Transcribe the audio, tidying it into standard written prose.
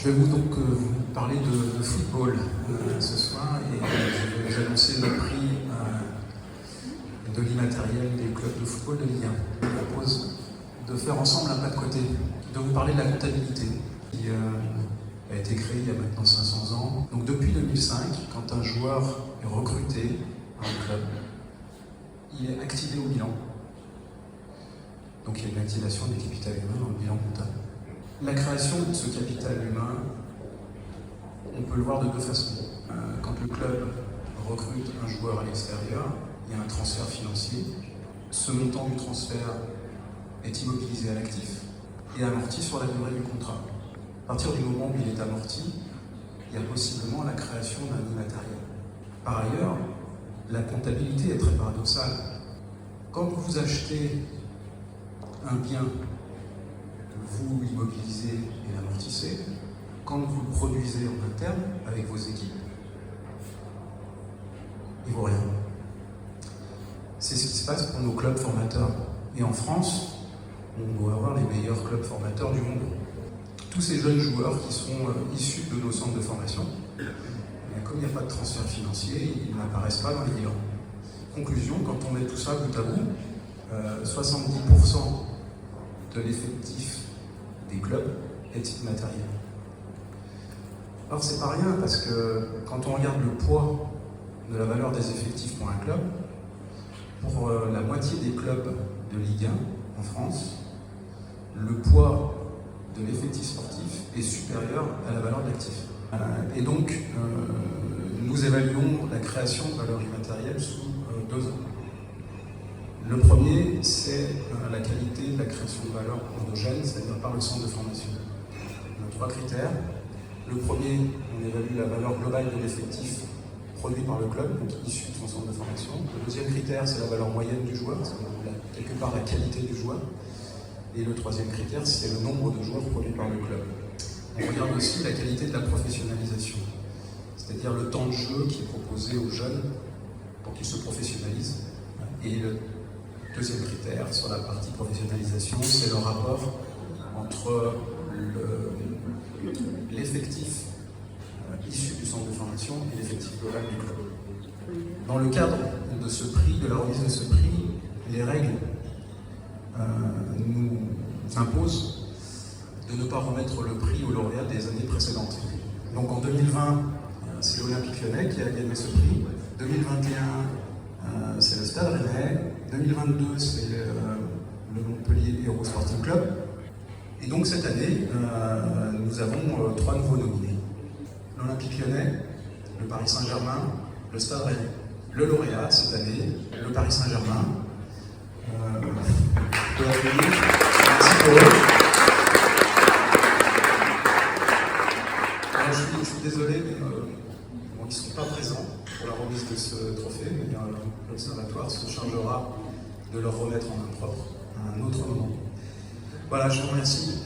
Je vais vous parler de football ce soir et je vais vous annoncer le prix de l'immatériel des clubs de football de Ligue 1. Je vous propose de faire ensemble un pas de côté, de vous parler de la comptabilité qui a été créée il y a maintenant 500 ans. Donc depuis 2005, quand un joueur est recruté dans un club, il est activé au bilan. Donc il y a une activation du capital humain dans le bilan comptable. La création de ce capital humain, on peut le voir de deux façons. Quand le club recrute un joueur à l'extérieur, il y a un transfert financier. Ce montant du transfert est immobilisé à l'actif et amorti sur la durée du contrat. À partir du moment où il est amorti, il y a possiblement la création d'un immatériel. Par ailleurs, la comptabilité est très paradoxale. Quand vous achetez un bien, vous l'immobilisez et l'amortissez. Quand vous le produisez en interne avec vos équipes, il ne vaut rien. C'est ce qui se passe pour nos clubs formateurs. Et en France, on doit avoir les meilleurs clubs formateurs du monde. Tous ces jeunes joueurs qui sont issus de nos centres de formation, comme il n'y a pas de transfert financier, ils n'apparaissent pas dans les bilans. Conclusion, quand on met tout ça bout à bout, 70% de l'effectif des clubs est immatériel. Alors c'est pas rien parce que quand on regarde le poids de la valeur des effectifs pour un club, pour la moitié des clubs de Ligue 1 en France, le poids de l'effectif sportif est supérieur à la valeur de l'actif. Et donc, nous évaluons la création de valeur immatérielle sous deux ans. Le premier, c'est la qualité de la création de valeur endogène, c'est-à-dire par le centre de formation. On a trois critères. Le premier, on évalue la valeur globale de l'effectif produit par le club, donc issu de son centre de formation. Le deuxième critère, c'est la valeur moyenne du joueur, c'est quelque part la qualité du joueur. Et le troisième critère, c'est le nombre de joueurs produits par le club. On regarde aussi la qualité de la professionnalisation, c'est-à-dire le temps de jeu qui est proposé aux jeunes pour qu'ils se professionnalisent. Et le deuxième critère sur la partie professionnalisation, c'est le rapport entre l'effectif issu du centre de formation et l'effectif global du club. Dans le cadre de ce prix, de la remise de ce prix, les règles nous imposent de ne pas remettre le prix aux lauréats des années précédentes. Donc en 2020, c'est l'Olympique Lyonnais qui a gagné ce prix. 2021, c'est le Stade Rennais. 2022, c'est le Montpellier Hérault Sporting Club. Et donc cette année, nous avons trois nouveaux nominés. L'Olympique Lyonnais, le Paris Saint-Germain, le Stade Rennais. Le lauréat cette année, le Paris Saint-Germain. Merci pour eux. Alors, je suis désolé, mais ils ne sont pas présents pour la remise de ce trophée, mais l'Observatoire se chargera de leur remettre en main propre à un autre moment. Voilà, je vous remercie.